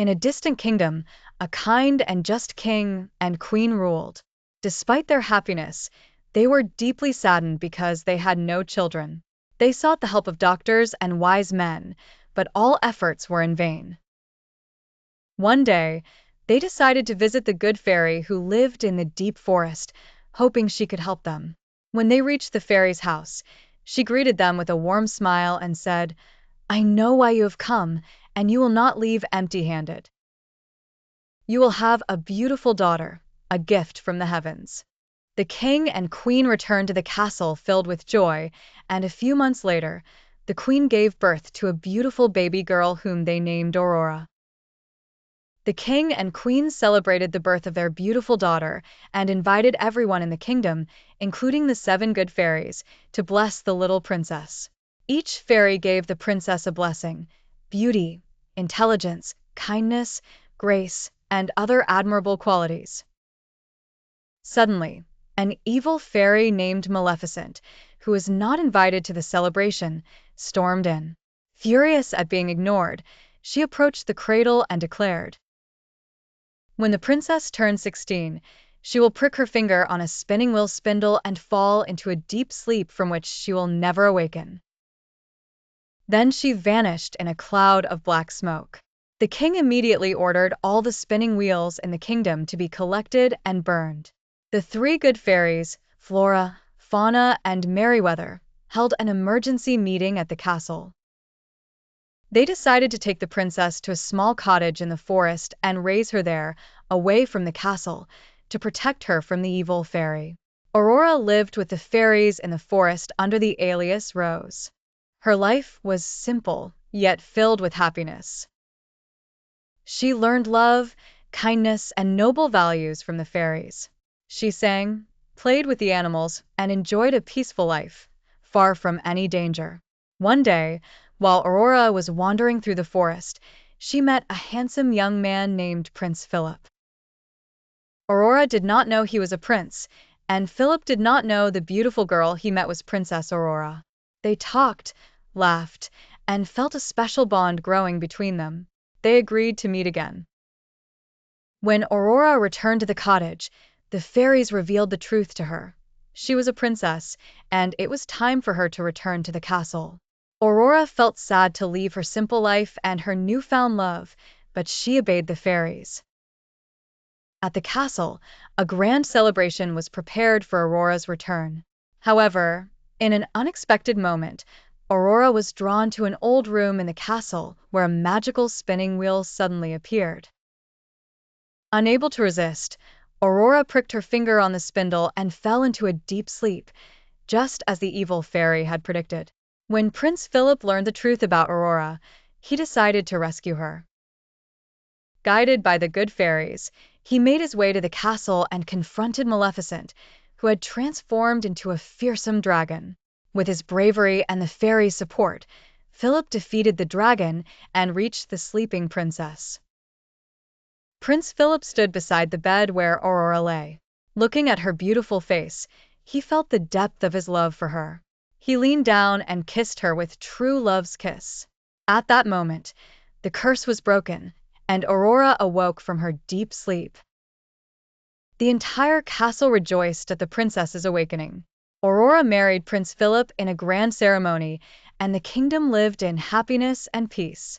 In a distant kingdom, a kind and just king and queen ruled. Despite their happiness, they were deeply saddened because they had no children. They sought the help of doctors and wise men, but all efforts were in vain. One day, they decided to visit the good fairy who lived in the deep forest, hoping she could help them. When they reached the fairy's house, she greeted them with a warm smile and said, "I know why you have come, and you will not leave empty-handed. You will have a beautiful daughter, a gift from the heavens." The king and queen returned to the castle filled with joy, and a few months later, the queen gave birth to a beautiful baby girl whom they named Aurora. The king and queen celebrated the birth of their beautiful daughter and invited everyone in the kingdom, including the 7 good fairies, to bless the little princess. Each fairy gave the princess a blessing: beauty, intelligence, kindness, grace, and other admirable qualities. Suddenly, an evil fairy named Maleficent, who was not invited to the celebration, stormed in. Furious at being ignored, she approached the cradle and declared, "When the princess turns 16, she will prick her finger on a spinning wheel spindle and fall into a deep sleep from which she will never awaken." Then she vanished in a cloud of black smoke. The king immediately ordered all the spinning wheels in the kingdom to be collected and burned. The 3 good fairies, Flora, Fauna, and Merryweather, held an emergency meeting at the castle. They decided to take the princess to a small cottage in the forest and raise her there, away from the castle, to protect her from the evil fairy. Aurora lived with the fairies in the forest under the alias Rose. Her life was simple, yet filled with happiness. She learned love, kindness, and noble values from the fairies. She sang, played with the animals, and enjoyed a peaceful life, far from any danger. One day, while Aurora was wandering through the forest, she met a handsome young man named Prince Phillip. Aurora did not know he was a prince, and Philip did not know the beautiful girl he met was Princess Aurora. They talked, laughed, and felt a special bond growing between them. They agreed to meet again. When Aurora returned to the cottage, the fairies revealed the truth to her. She was a princess, and it was time for her to return to the castle. Aurora felt sad to leave her simple life and her newfound love, but she obeyed the fairies. At the castle, a grand celebration was prepared for Aurora's return. However, in an unexpected moment, Aurora was drawn to an old room in the castle where a magical spinning wheel suddenly appeared. Unable to resist, Aurora pricked her finger on the spindle and fell into a deep sleep, just as the evil fairy had predicted. When Prince Philip learned the truth about Aurora, he decided to rescue her. Guided by the good fairies, he made his way to the castle and confronted Maleficent, who had transformed into a fearsome dragon. With his bravery and the fairies' support, Philip defeated the dragon and reached the sleeping princess. Prince Philip stood beside the bed where Aurora lay. Looking at her beautiful face, he felt the depth of his love for her. He leaned down and kissed her with true love's kiss. At that moment, the curse was broken, and Aurora awoke from her deep sleep. The entire castle rejoiced at the princess's awakening. Aurora married Prince Philip in a grand ceremony, and the kingdom lived in happiness and peace.